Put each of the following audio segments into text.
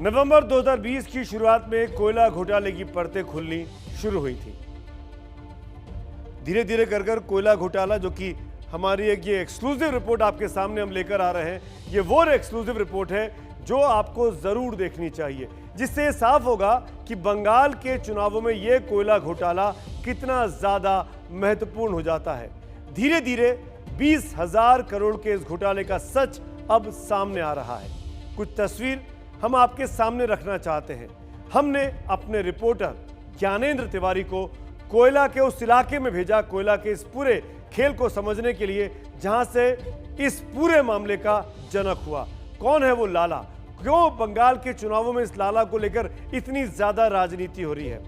नवंबर 2020 की शुरुआत में कोयला घोटाले की परतें खुलनी शुरू हुई थी। धीरे धीरे कर कोयला घोटाला, जो कि हमारी एक ये एक्सक्लूसिव रिपोर्ट आपके सामने हम लेकर आ रहे हैं, ये वो एक्सक्लूसिव रिपोर्ट है जो आपको जरूर देखनी चाहिए, जिससे साफ होगा कि बंगाल के चुनावों में ये कोयला घोटाला कितना ज्यादा महत्वपूर्ण हो जाता है। धीरे धीरे 20,000 करोड़ के इस घोटाले का सच अब सामने आ रहा है। कुछ तस्वीर हम आपके सामने रखना चाहते हैं। हमने अपने रिपोर्टर ज्ञानेंद्र तिवारी को कोयला के उस इलाके में भेजा, कोयला के इस पूरे खेल को समझने के लिए, जहां से इस पूरे मामले का जनक हुआ। कौन है वो लाला? क्यों बंगाल के चुनावों में इस लाला को लेकर इतनी ज्यादा राजनीति हो रही है?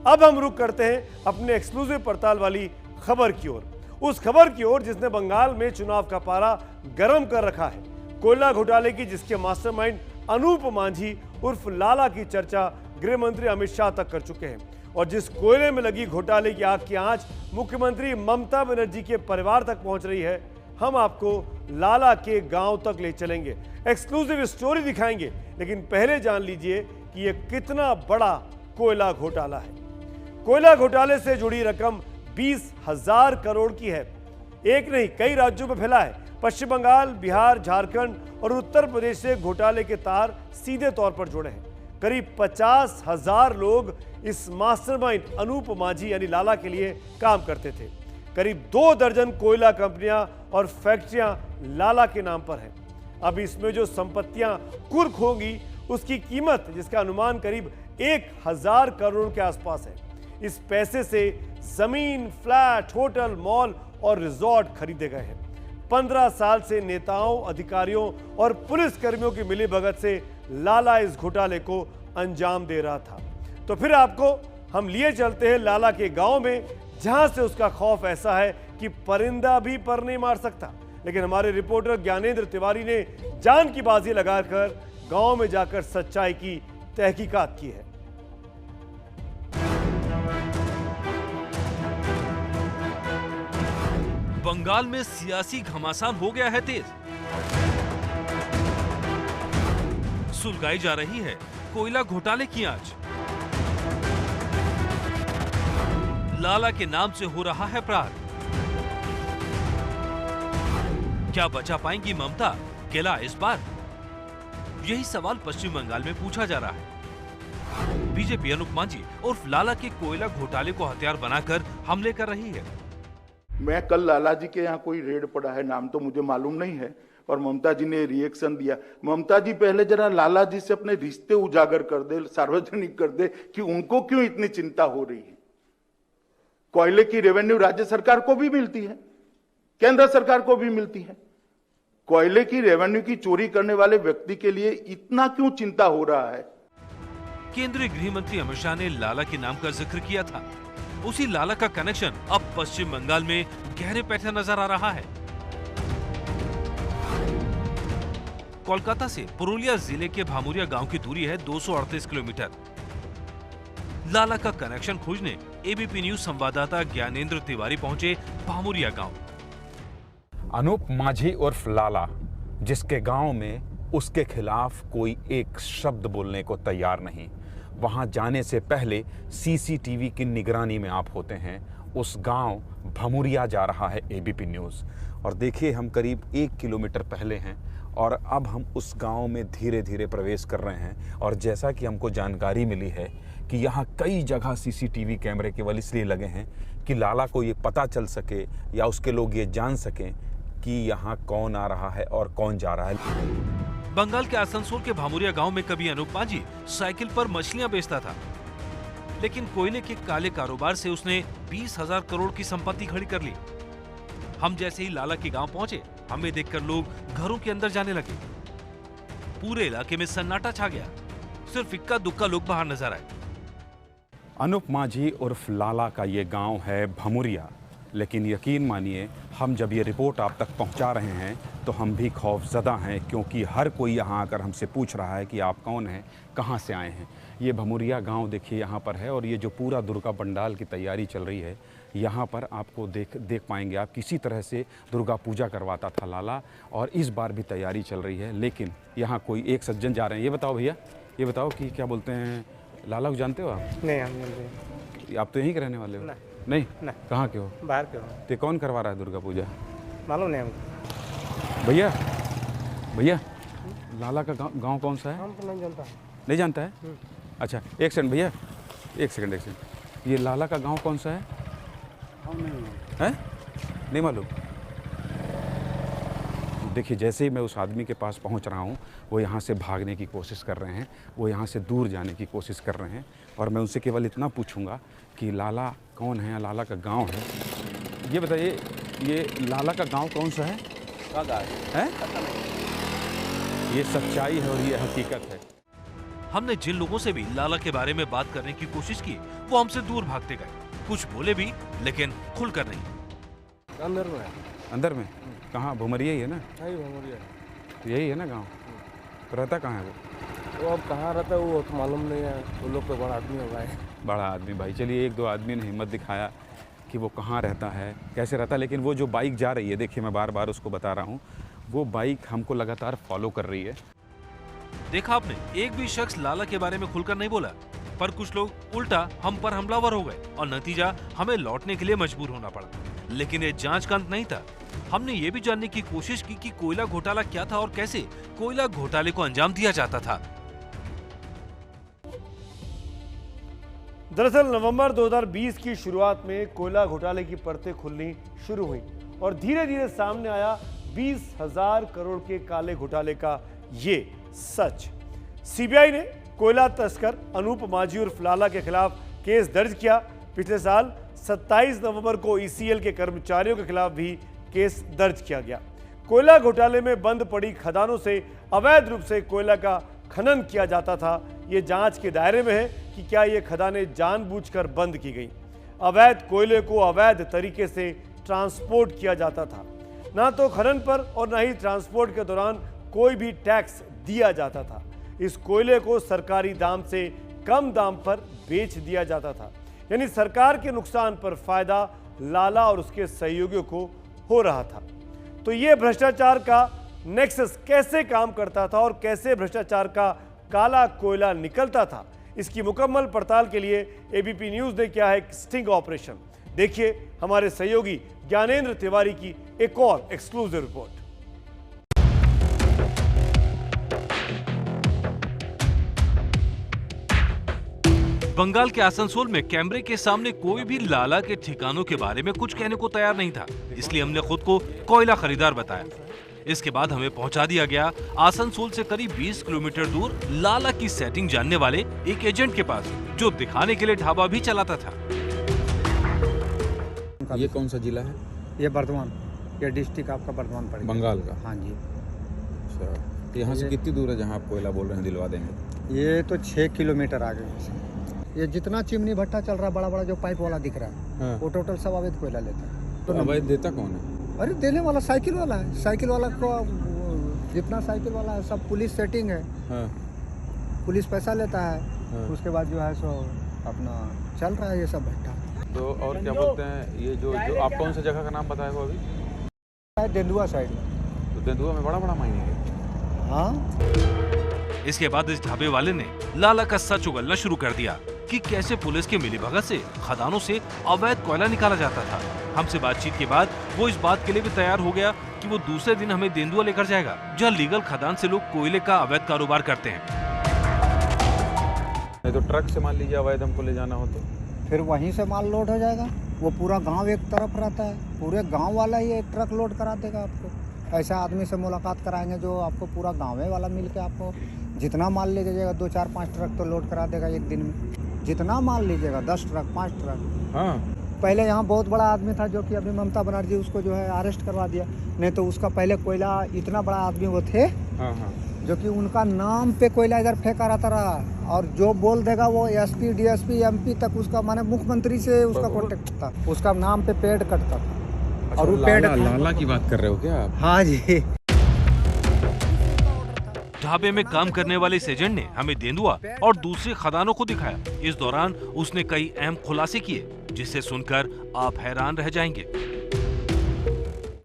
अब हम रुक करते हैं अपने एक्सक्लूसिव पड़ताल वाली खबर की ओर, उस खबर की ओर जिसने बंगाल में चुनाव का पारा गर्म कर रखा है। कोयला घोटाले की, जिसके मास्टरमाइंड अनूप मांझी उर्फ लाला की चर्चा गृह मंत्री अमित शाह तक कर चुके हैं, और जिस कोयले में लगी घोटाले की आग की आंच मुख्यमंत्री ममता बनर्जी के परिवार तक पहुंच रही है। हम आपको लाला के गांव तक ले चलेंगे, एक्सक्लूसिव स्टोरी दिखाएंगे, लेकिन पहले जान लीजिए कि यह कितना बड़ा कोयला घोटाला है। कोयला घोटाले से जुड़ी रकम 20,000 करोड़ की है। एक नहीं, कई राज्यों में फैला है। पश्चिम बंगाल, बिहार, झारखंड और उत्तर प्रदेश से घोटाले के तार सीधे तौर पर जुड़े हैं। करीब 50,000 लोग इस मास्टरमाइंड अनूप मांझी यानी लाला के लिए काम करते थे। करीब 2 दर्जन कोयला कंपनियां और फैक्ट्रियां लाला के नाम पर हैं। अब इसमें जो संपत्तियां कुर्क होंगी, उसकी कीमत, जिसका अनुमान करीब 1,000 करोड़ के आसपास है। इस पैसे से जमीन, फ्लैट, होटल, मॉल और रिजॉर्ट खरीदे गए हैं। 15 साल से नेताओं, अधिकारियों और पुलिसकर्मियों की मिलीभगत से लाला इस घोटाले को अंजाम दे रहा था। तो फिर आपको हम लिए चलते हैं लाला के गांव में, जहां से उसका खौफ ऐसा है कि परिंदा भी पर नहीं मार सकता। लेकिन हमारे रिपोर्टर ज्ञानेंद्र तिवारी ने जान की बाजी लगाकर गांव में जाकर सच्चाई की तहकीकात की है। बंगाल में सियासी घमासान हो गया है तेज। सुलगाई जा रही है कोयला घोटाले की आंच। लाला के नाम से हो रहा है प्रहार। क्या बचा पाएंगी ममता किला इस बार? यही सवाल पश्चिम बंगाल में पूछा जा रहा है। बीजेपी अनूप मांझी उर्फ लाला के कोयला घोटाले को हथियार बनाकर हमले कर रही है। मैं कल लाला जी के यहाँ कोई रेड पड़ा है, नाम तो मुझे मालूम नहीं है, और ममता जी ने रिएक्शन दिया। ममता जी पहले जरा लाला जी से अपने रिश्ते उजागर कर दे, सार्वजनिक कर दे कि उनको क्यों इतनी चिंता हो रही है। कोयले की रेवेन्यू राज्य सरकार को भी मिलती है, केंद्र सरकार को भी मिलती है। कोयले की रेवेन्यू की चोरी करने वाले व्यक्ति के लिए इतना क्यों चिंता हो रहा है? केंद्रीय गृह मंत्री अमित शाह ने लाला के नाम का जिक्र किया था। उसी लाला का कनेक्शन अब पश्चिम बंगाल में गहरे पैठे नजर आ रहा है। कोलकाता से पुरुलिया जिले के भामुरिया गांव की दूरी है 238 किलोमीटर। लाला का कनेक्शन खोजने एबीपी न्यूज संवाददाता ज्ञानेंद्र तिवारी पहुंचे भामुरिया गांव। अनूप मांझी उर्फ लाला, जिसके गांव में उसके खिलाफ कोई एक शब्द बोलने को तैयार नहीं, वहां जाने से पहले सीसीटीवी की निगरानी में आप होते हैं। उस गांव भमुरिया जा रहा है एबीपी न्यूज़, और देखिए हम करीब 1 किलोमीटर पहले हैं और अब हम उस गांव में धीरे धीरे प्रवेश कर रहे हैं। और जैसा कि हमको जानकारी मिली है कि यहाँ कई जगह सीसीटीवी कैमरे केवल इसलिए लगे हैं कि लाला को ये पता चल सके या उसके लोग ये जान सकें कि यहाँ कौन आ रहा है और कौन जा रहा है। बंगाल के आसनसोल के भामुरिया गांव में कभी अनूप मांझी साइकिल पर मछलियां बेचता था, लेकिन कोयले के काले कारोबार से उसने 20,000 करोड़ की संपत्ति खड़ी कर ली। हम जैसे ही लाला के गांव पहुंचे, हमें देखकर लोग घरों के अंदर जाने लगे। पूरे इलाके में सन्नाटा छा गया, सिर्फ इक्का दुक्का लोग बाहर नजर आए। अनूप मांझी उर्फ लाला का ये गांव है भमुरिया, लेकिन यकीन मानिए हम जब ये रिपोर्ट आप तक पहुंचा रहे हैं तो हम भी खौफजदा हैं, क्योंकि हर कोई यहाँ आकर हमसे पूछ रहा है कि आप कौन हैं, कहाँ से आए हैं। ये भमुरिया गांव देखिए यहाँ पर है, और ये जो पूरा दुर्गा पंडाल की तैयारी चल रही है, यहाँ पर आपको देख पाएंगे आप। किसी तरह से दुर्गा पूजा करवाता था लाला, और इस बार भी तैयारी चल रही है। लेकिन यहाँ कोई एक सज्जन जा रहे हैं। ये बताओ भैया, ये बताओ कि क्या बोलते हैं, लाला को जानते हो आप? नहीं, हम नहीं। आप तो यहीं के रहने वाले हो? नहीं। नहीं? कहाँ के हो? बाहर के हो? तो कौन करवा रहा है दुर्गा पूजा? मालूम नहीं हमको। भैया लाला का गांव कौन सा है? हम तो नहीं जानता। नहीं जानता है? अच्छा एक सेकंड भैया, एक सेकंड। ये लाला का गांव कौन सा है? हम नहीं हैं? नहीं मालूम? देखिए, जैसे ही मैं उस आदमी के पास पहुंच रहा हूं, वो यहाँ से भागने की कोशिश कर रहे हैं, वो यहाँ से दूर जाने की कोशिश कर रहे हैं, और मैं उनसे केवल इतना पूछूंगा कि लाला कौन है, लाला का गांव है। ये बताइए, ये लाला का गांव कौन सा है? हैं? ये सच्चाई है और ये हकीकत है। हमने जिन लोगों से भी लाला के बारे में बात करने की कोशिश की, वो हमसे दूर भागते गए। कुछ बोले भी, लेकिन खुलकर नहीं। अंदर में। अंदर में? कहाँ? भुमरिया ही है ना? भुमरिया। तो यही है ना गांव? तो रहता कहाँ है वो अब कहाँ रहता है वो तो मालूम नहीं है। वो लोग तो बड़ा आदमी होगा। बड़ा आदमी भाई, चलिए एक दो आदमी ने हिम्मत दिखाया कि वो कहाँ रहता है, कैसे रहता है। लेकिन वो जो बाइक जा रही है, देखिए मैं बार बार उसको बता रहा हूँ, वो बाइक हमको लगातार फॉलो कर रही है। देखा आपने, एक भी शख्स लाला के बारे में खुलकर नहीं बोला, पर कुछ लोग उल्टा हम पर हमलावर हो गए और नतीजा हमें लौटने के लिए मजबूर होना पड़ा। लेकिन ये जांच का अंत नहीं था। हमने ये भी जानने की कोशिश की कि कोयला घोटाला क्या था और कैसे कोयला घोटाले को अंजाम दिया जाता था। दरअसल नवंबर 2020 की शुरुआत में कोयला घोटाले की परतें खुलनी शुरू हुई और धीरे धीरे सामने आया 20,000 करोड़ के काले घोटाले का ये सच। सीबीआई ने कोयला तस्कर अनूप माझी उर्फ लाला के खिलाफ केस दर्ज किया। पिछले साल 27 नवंबर को ईसीएल के कर्मचारियों के खिलाफ भी केस दर्ज किया गया। कोयला घोटाले में बंद पड़ी खदानों से अवैध रूप से कोयला का खनन किया जाता था। ये जांच के दायरे में है कि क्या ये खदानें जानबूझकर बंद की गई। अवैध कोयले को अवैध तरीके से ट्रांसपोर्ट किया जाता था। ना तो खनन पर और ना ही ट्रांसपोर्ट के दौरान कोई भी टैक्स दिया जाता था। इस कोयले को सरकारी दाम से कम दाम पर बेच दिया जाता था, यानी सरकार के नुकसान पर फायदा लाला और उसके सहयोगियों को हो रहा था। तो ये भ्रष्टाचार का नेक्सस कैसे काम करता था और कैसे भ्रष्टाचार का काला कोयला निकलता था, इसकी मुकम्मल पड़ताल के लिए एबीपी न्यूज ने किया है स्टिंग ऑपरेशन। देखिए हमारे सहयोगी ज्ञानेंद्र तिवारी की एक और एक्सक्लूसिव रिपोर्ट। बंगाल के आसनसोल में कैमरे के सामने कोई भी लाला के ठिकानों के बारे में कुछ कहने को तैयार नहीं था, इसलिए हमने खुद को कोयला खरीदार बताया। इसके बाद हमें पहुंचा दिया गया आसनसोल से करीब 20 किलोमीटर दूर लाला की सेटिंग जानने वाले एक एजेंट के पास, जो दिखाने के लिए ढाबा भी चलाता था। ये कौन सा जिला है? ये बर्धमान, ये डिस्ट्रिक्ट आपका बर्धमान पड़ेगा। बंगाल का? हाँ जी। अच्छा, तो यहाँ से कितनी दूर है जहाँ आप कोयला बोल रहे हैं दिलवा देंगे? ये तो 6 किलोमीटर आगे है। ये जितना चिमनी भट्टा चल रहा है, बड़ा बड़ा जो पाइप वाला दिख रहा है, हाँ। वो टोटल सब अवैध कोयला लेता है। तो अवैध देता कौन है? अरे देने वाला साइकिल वाला है। साइकिल वाला को जितना साइकिल वाला है सब पुलिस सेटिंग है। हाँ। पुलिस पैसा लेता है। हाँ। उसके बाद जो है सो अपना चल रहा है ये सब भट्टा। तो और क्या बोलते हैं, ये जो आप कौन सा जगह का नाम बताए हो अभी? तेंदुआ साइड में। तो तेंदुआ में बड़ा मायने है। हाँ। इसके बाद इस ढाबे वाले ने लाला का सच उगलना शुरू कर दिया कि कैसे पुलिस के मिलीभगत से खदानों से अवैध कोयला निकाला जाता था। हमसे बातचीत के बाद वो इस बात के लिए भी तैयार हो गया कि वो दूसरे दिन हमें तेंदुआ लेकर जाएगा, जहाँ लीगल खदान से लोग कोयले का अवैध कारोबार करते हैं। नहीं तो ट्रक से मान लीजिए अवैध हमको ले जाना हो तो फिर वहीं से माल लोड हो जाएगा। वो पूरा गांव एक तरफ रहता है, पूरे गांव वाला ही एक ट्रक लोड करा देगा आपको। ऐसा आदमी से मुलाकात कराएंगे जो आपको पूरा गाँव वाला मिल के आपको जितना माल ले जाएगा 2, 4, 5 ट्रक तो लोड करा देगा एक दिन में। जितना माल लीजिएगा 10 ट्रक, 5 ट्रक। हाँ। पहले यहाँ बहुत बड़ा आदमी था जो कि अभी ममता बनर्जी उसको जो है अरेस्ट करवा दिया। नहीं तो उसका पहले कोयला इतना बड़ा आदमी वो थे। हाँ हाँ। जो कि उनका नाम पे कोयला इधर फेंका रहता रहा, और जो बोल देगा वो एसपी, डीएसपी, एमपी तक उसका माने मुख्यमंत्री से उसका कॉन्टेक्ट था। उसका नाम पे पेड़ कटता था। अच्छा, और वो पेड़ लाला की बात कर रहे हो क्या आप? हाँ जी। ढाबे में काम करने वाले इस एजेंट ने हमें तेंदुआ और दूसरे खदानों को दिखाया। इस दौरान उसने कई अहम खुलासे किए, जिसे सुनकर आप हैरान रह जाएंगे।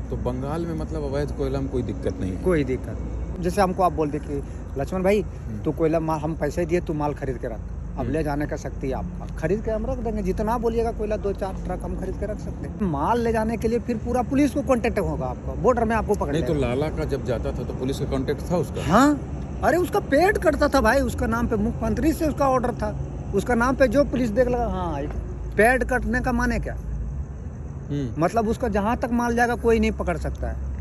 तो बंगाल में मतलब अवैध कोयला में कोई दिक्कत नहीं है? कोई दिक्कत नहीं। जैसे हमको आप बोल दे कि लक्ष्मण भाई तू कोयला माल हम पैसे दिए तू माल खरीद के रख, अब ले जाने का शक्ति है आपका, खरीद के हम रख देंगे, जितना बोलिएगा कोयला 2-4 ट्रक हम खरीद के रख सकते हैं। माल ले जाने के लिए फिर पूरा पुलिस को कांटेक्ट होगा आपका, बॉर्डर में आपको पकड़ नहीं तो लेगा। लाला का जब जाता था तो पुलिस का कांटेक्ट था उसका? हाँ, अरे उसका पेड़ कटता था भाई, उसका नाम पे मुख्यमंत्री से उसका ऑर्डर था, उसका नाम पे जो पुलिस देख लगा। हाँ, पेड़ कटने का माने क्या, मतलब उसका जहां तक माल जाएगा कोई नहीं पकड़ सकता है।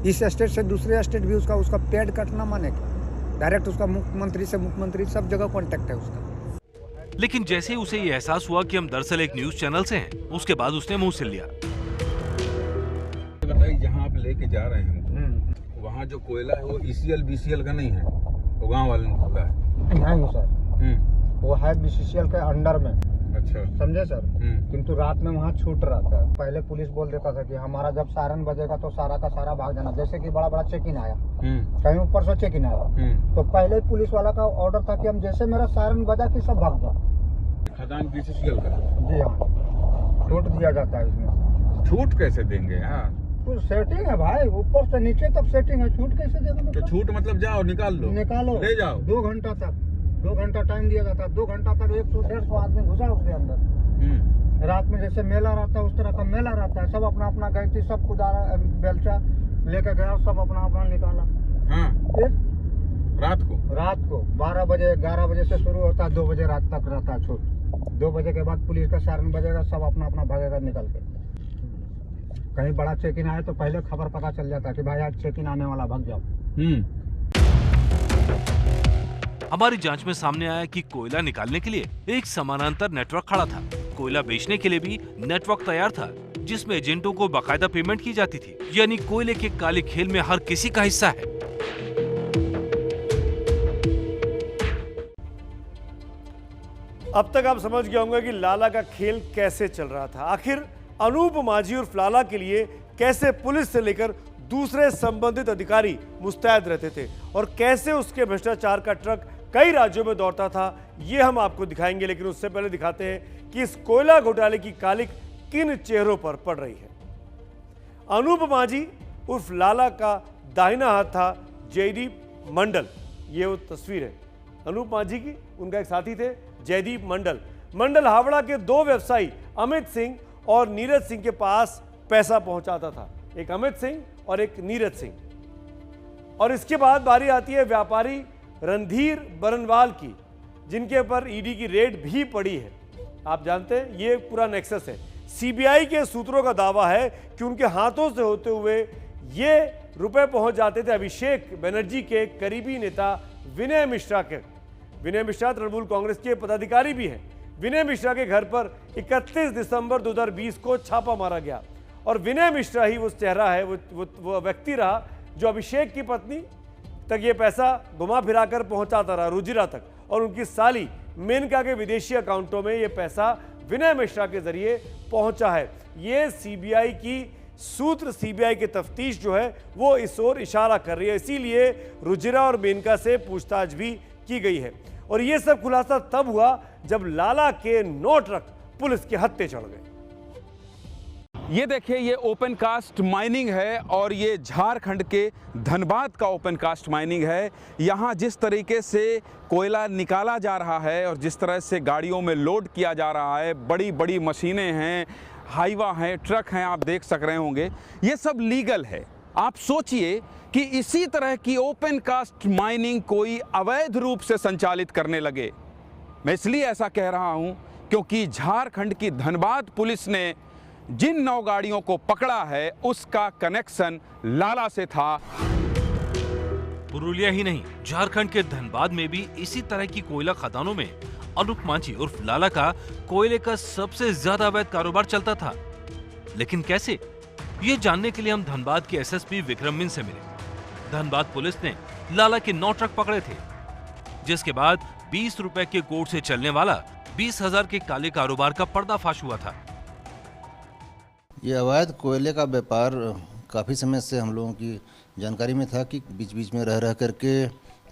इस स्टेट से दूसरे स्टेट भी उसका पेड़ कटना माने क्या, डायरेक्ट उसका मुख्यमंत्री से मुख्यमंत्री सब जगह कांटेक्ट है उसका। लेकिन जैसे ही उसे ये एहसास हुआ कि हम दरअसल एक न्यूज चैनल से हैं, उसके बाद उसने मुंह सिल लिया। बताइए, जहाँ आप लेके जा रहे हैं वहाँ जो कोयला है वो ECL BCL का नहीं है, वो गाँव वाले का है? नहीं सर, वो है BCCL के अंडर में। अच्छा, समझे सर। किंतु रात में वहाँ छूट रहता है। पहले पुलिस बोल देता था कि हमारा जब सायरन बजेगा तो सारा का सारा भाग जाना। जैसे कि बड़ा बड़ा चेक इन आया, कहीं ऊपर से चेक इन आया, तो पहले पुलिस वाला का ऑर्डर था कि हम जैसे मेरा सायरन बजा कि सब भाग जाओ। खदान BCCL का? जी हाँ, छूट दिया जाता है इसमें। छूट कैसे देंगे यार? कुछ सेटिंग है भाई, ऊपर से नीचे तक सेटिंग है, छूट कैसे देंगे? तो छूट मतलब जाओ निकाल लो, ले जाओ। 2 घंटा तक, 2 घंटा टाइम दिया जाता है। 2 घंटा तक 100-150 आदमी घुसा उसके अंदर। रात में जैसे मेला रहता है उस तरह का मेला रहता है, सब अपना अपना गैंती सब कुदारा बेलचा लेकर गया, सब अपना अपना निकाला। हाँ, फिर रात को 12 बजे 11 बजे से शुरू होता है, 2 बजे रात तक रहता है छूट। 2 बजे के बाद पुलिस का सायरन बजेगा, सब अपना अपना भागेगा निकल के। कहीं बड़ा चेक इन आए तो पहले खबर पता चल जाता है कि भाई आज चेक इन आने वाला, भाग जाओ। हमारी जांच में सामने आया कि कोयला निकालने के लिए एक समानांतर नेटवर्क खड़ा था। कोयला बेचने के लिए भी नेटवर्क तैयार था, जिसमें एजेंटों को बाकायदा पेमेंट की जाती थी। यानी कोयले के काले खेल में हर किसी का हिस्सा है। अब तक आप समझ गए होंगे कि लाला का खेल कैसे चल रहा था। आखिर अनूप माझी और लाला के लिए कैसे पुलिस से लेकर दूसरे संबंधित अधिकारी मुस्तैद रहते थे और कैसे उसके भ्रष्टाचार का ट्रक कई राज्यों में दौड़ता था, ये हम आपको दिखाएंगे। लेकिन उससे पहले दिखाते हैं कि इस कोयला घोटाले की कालिक किन चेहरों पर पड़ रही है। अनूप माझी उर्फ लाला का दाहिना हाथ था जयदीप मंडल। ये वो तस्वीर है अनूप माझी की, उनका एक साथी थे जयदीप मंडल। मंडल हावड़ा के 2 व्यवसायी अमित सिंह और नीरज सिंह के पास पैसा पहुंचाता था, एक अमित सिंह और एक नीरज सिंह। और इसके बाद बारी आती है व्यापारी रणधीर बरनवाल की, जिनके ऊपर ईडी की रेड भी पड़ी है। आप जानते हैं ये पूरा नेक्सस है। सीबीआई के सूत्रों का दावा है कि उनके हाथों से होते हुए ये रुपए पहुंच जाते थे अभिषेक बनर्जी के करीबी नेता विनय मिश्रा के। विनय मिश्रा तृणमूल कांग्रेस के पदाधिकारी भी हैं। विनय मिश्रा के घर पर 31 दिसंबर 2020 को छापा मारा गया और विनय मिश्रा ही वो चेहरा है, वो व्यक्ति रहा जो अभिषेक की पत्नी तक ये पैसा घुमा फिराकर पहुंचाता रहा, रुजिरा तक, और उनकी साली मेनका के विदेशी अकाउंटों में ये पैसा विनय मिश्रा के जरिए पहुंचा है। ये सीबीआई की सूत्र, सीबीआई की तफ्तीश जो है वो इस ओर इशारा कर रही है। इसीलिए रुजिरा और मेनका से पूछताछ भी की गई है। और ये सब खुलासा तब हुआ जब लाला के 9 ट्रक पुलिस के हत्थे चढ़ गए। ये देखिए, ये ओपन कास्ट माइनिंग है और ये झारखंड के धनबाद का ओपन कास्ट माइनिंग है। यहाँ जिस तरीके से कोयला निकाला जा रहा है और जिस तरह से गाड़ियों में लोड किया जा रहा है, बड़ी बड़ी मशीनें हैं, हाईवा हैं, ट्रक हैं, आप देख सक रहे होंगे, ये सब लीगल है। आप सोचिए कि इसी तरह की ओपन कास्ट माइनिंग कोई अवैध रूप से संचालित करने लगे। मैं इसलिए ऐसा कह रहा हूं क्योंकि झारखंड की धनबाद पुलिस ने जिन 9 गाड़ियों को पकड़ा है उसका कनेक्शन लाला से था। पुरुलिया ही नहीं, झारखंड के धनबाद में भी इसी तरह की कोयला खदानों में अनूप माझी उर्फ लाला का कोयले का सबसे ज्यादा अवैध कारोबार चलता था। लेकिन कैसे, ये जानने के लिए हम धनबाद के एसएसपी विक्रम मिन से मिले। धनबाद पुलिस ने लाला के 9 ट्रक पकड़े थे, जिसके बाद 20 रुपए के कोड से चलने वाला 20,000 के काले कारोबार का पर्दाफाश हुआ था। ये अवैध कोयले का व्यापार काफ़ी समय से हम लोगों की जानकारी में था कि बीच बीच में रह करके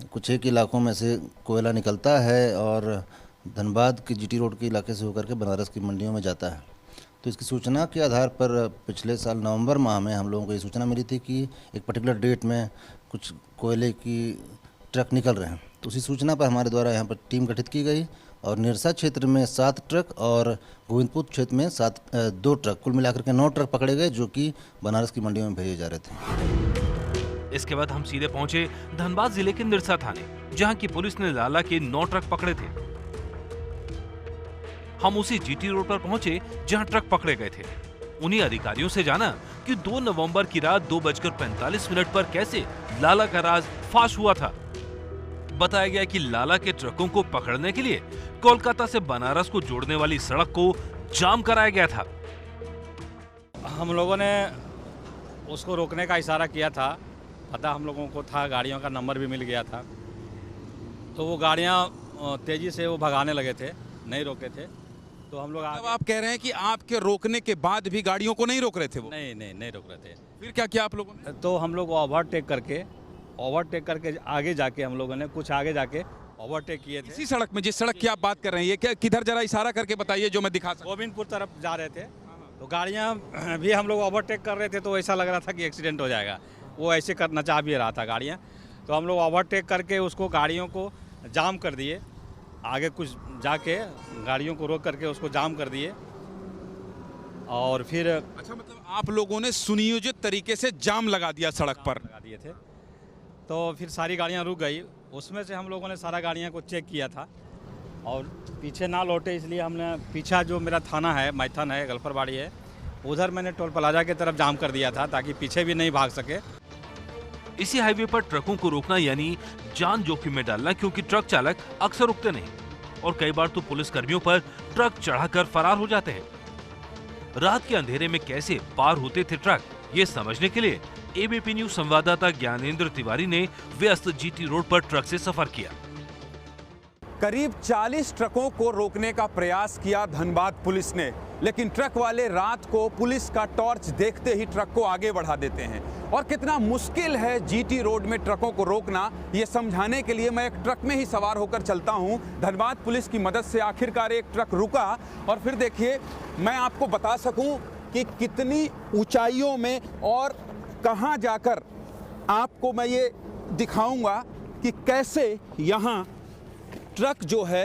कुछ एक इलाकों में से कोयला निकलता है और धनबाद के जीटी रोड के इलाके से होकर के बनारस की मंडियों में जाता है। तो इसकी सूचना के आधार पर पिछले साल नवंबर माह में हम लोगों को ये सूचना मिली थी कि एक पर्टिकुलर डेट में कुछ कोयले की ट्रक निकल रहे हैं। तो उसी सूचना पर हमारे द्वारा यहाँ पर टीम गठित की गई और निरसा क्षेत्र में 7 ट्रक और गोविंदपुर क्षेत्र में 2 ट्रक, कुल मिलाकर के 9 ट्रक पकड़े गए जो कि बनारस की मंडियों में भेजे जा रहे थे। इसके बाद हम सीधे पहुंचे धनबाद जिले के निरसा थाने, जहां की पुलिस ने लाला के 9 ट्रक पकड़े थे। हम उसी जीटी रोड पर पहुंचे जहां ट्रक पकड़े गए थे। उन्हीं अधिकारियों से जाना कि 2 नवंबर की रात 2:45 पर कैसे लाला का राज फाश हुआ था। बताया गया कि लाला के ट्रकों को पकड़ने के लिए कोलकाता से बनारस को जोड़ने वाली सड़क को जाम कराया गया था। हम लोगों ने उसको रोकने का इशारा किया था, पता हम लोगों को था, गाड़ियों का नंबर भी मिल गया था। तो वो गाड़ियां तेजी से वो भगाने लगे थे, नहीं रोके थे। तो हम लोग अब आप कह रहे हैं कि आपके रोकने के बाद भी गाड़ियों को नहीं रोक रहे थे वो? नहीं रोक रहे थे। फिर क्या किया आप लोगों ने? तो हम लोग ओवरटेक करके आगे जाके हम लोगों ने कुछ आगे जाके ओवरटेक किए थे। इसी सड़क में, जिस सड़क की आप बात कर रहे हैं, ये क्या किधर, जरा इशारा करके बताइए जो मैं दिखा सकूं। गोविंदपुर तरफ जा रहे थे, तो गाड़ियाँ भी हम लोग ओवरटेक कर रहे थे, तो ऐसा लग रहा था कि एक्सीडेंट हो जाएगा। वो ऐसे करना चाह भी रहा था गाड़ियाँ, तो हम लोग ओवरटेक करके उसको गाड़ियों को जाम कर दिए। आगे कुछ जाके गाड़ियों को रोक करके उसको जाम कर दिए और फिर अच्छा, मतलब आप लोगों ने सुनियोजित तरीके से जाम लगा दिया सड़क पर? लगा दिए थे। तो फिर सारी गाड़ियां रुक गई। उसमें से हम लोगों ने सारा गाड़ियां को चेक किया था और पीछे ना लौटे, इसलिए हमने पीछा जो मेरा थाना है, मैथन है, गल्फरबाड़ी है, उधर मैंने टोल प्लाजा की तरफ जाम कर दिया था ताकि पीछे भी नहीं भाग सके। इसी हाईवे पर ट्रकों को रोकना यानी जान जोखिम में डालना, क्योंकि ट्रक चालक अक्सर रुकते नहीं और कई बार तो पुलिस कर्मियों पर ट्रक चढ़ाकर फरार हो जाते हैं। रात के अंधेरे में कैसे पार होते थे ट्रक, ये समझने के लिए एबीपी न्यूज संवाददाता ज्ञानेंद्र तिवारी ने व्यस्त जीटी रोड पर ट्रक से सफर किया। करीब 40 ट्रकों को रोकने का प्रयास किया धनबाद पुलिस ने, लेकिन ट्रक वाले रात को पुलिस का टॉर्च देखते ही ट्रक को आगे बढ़ा देते हैं। और कितना मुश्किल है जीटी रोड में ट्रकों को रोकना, ये समझाने के लिए मैं एक ट्रक में ही सवार होकर चलता हूं। धनबाद पुलिस की मदद से आखिरकार एक ट्रक रुका और फिर देखिए, मैं आपको बता सकूं कि कितनी ऊंचाइयों में और कहां जाकर आपको मैं ये दिखाऊंगा कि कैसे यहां ट्रक जो है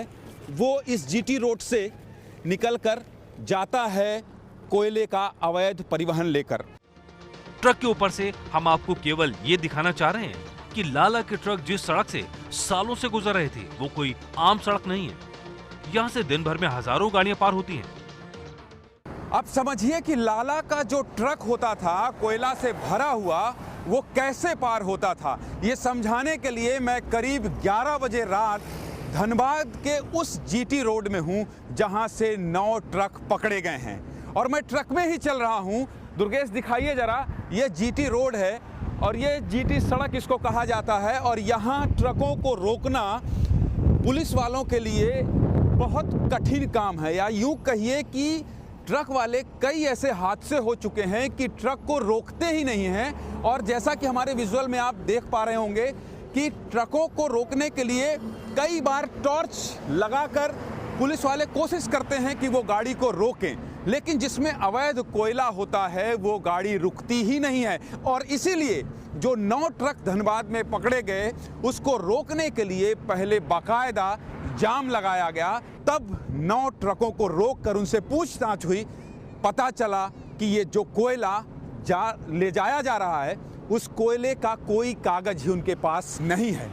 वो इस जीटी रोड से निकलकर जाता है कोयले का अवैध परिवहन लेकर। ट्रक के ऊपर से हम आपको केवल ये दिखाना चाह रहे हैं कि लाला के ट्रक जिस सड़क से सालों से गुजर रहे थे वो कोई आम सड़क नहीं है। यहाँ से दिन भर में हजारों गाड़ियां पार होती हैं। अब समझिए कि लाला का जो ट्रक होता था कोयला से भरा हुआ, वो कैसे पार होता था। ये समझाने के लिए मैं करीब 11 बजे रात धनबाद के उस जीटी रोड में हूं जहां से 9 ट्रक पकड़े गए हैं और मैं ट्रक में ही चल रहा हूं। दुर्गेश दिखाइए जरा, ये जीटी रोड है और ये जीटी सड़क इसको कहा जाता है और यहाँ ट्रकों को रोकना पुलिस वालों के लिए बहुत कठिन काम है, या यूं कहिए कि ट्रक वाले कई ऐसे हादसे हो चुके हैं कि ट्रक को रोकते ही नहीं हैं। और जैसा कि हमारे विजुअल में आप देख पा रहे होंगे कि ट्रकों को रोकने के लिए कई बार टॉर्च लगाकर पुलिस वाले कोशिश करते हैं कि वो गाड़ी को रोकें, लेकिन जिसमें अवैध कोयला होता है वो गाड़ी रुकती ही नहीं है। और इसीलिए जो 9 ट्रक धनबाद में पकड़े गए उसको रोकने के लिए पहले बाकायदा जाम लगाया गया, तब 9 ट्रकों को रोककर उनसे पूछताछ हुई। पता चला कि ये जो कोयला ले जाया जा रहा है उस कोयले का कोई कागज ही उनके पास नहीं है।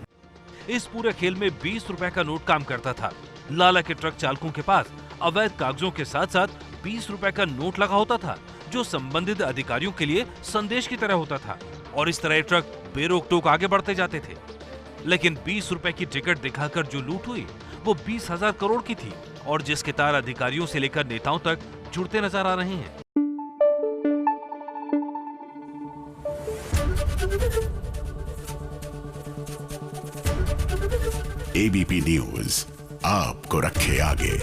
इस पूरे खेल में 20 रुपए का नोट काम करता था। लाला के ट्रक चालकों के पास अवैध कागजों के साथ साथ 20 रुपए का नोट लगा होता था, जो संबंधित अधिकारियों के लिए संदेश की तरह होता था और इस तरह ये ट्रक बेरोक टोक आगे बढ़ते जाते थे। लेकिन 20 रुपए की टिकट दिखाकर जो लूट हुई वो 20,000 करोड़ की थी और जिसके तार अधिकारियों से लेकर नेताओं तक जुड़ते नजर आ रहे हैं। एबीपी न्यूज आपको रखे आगे।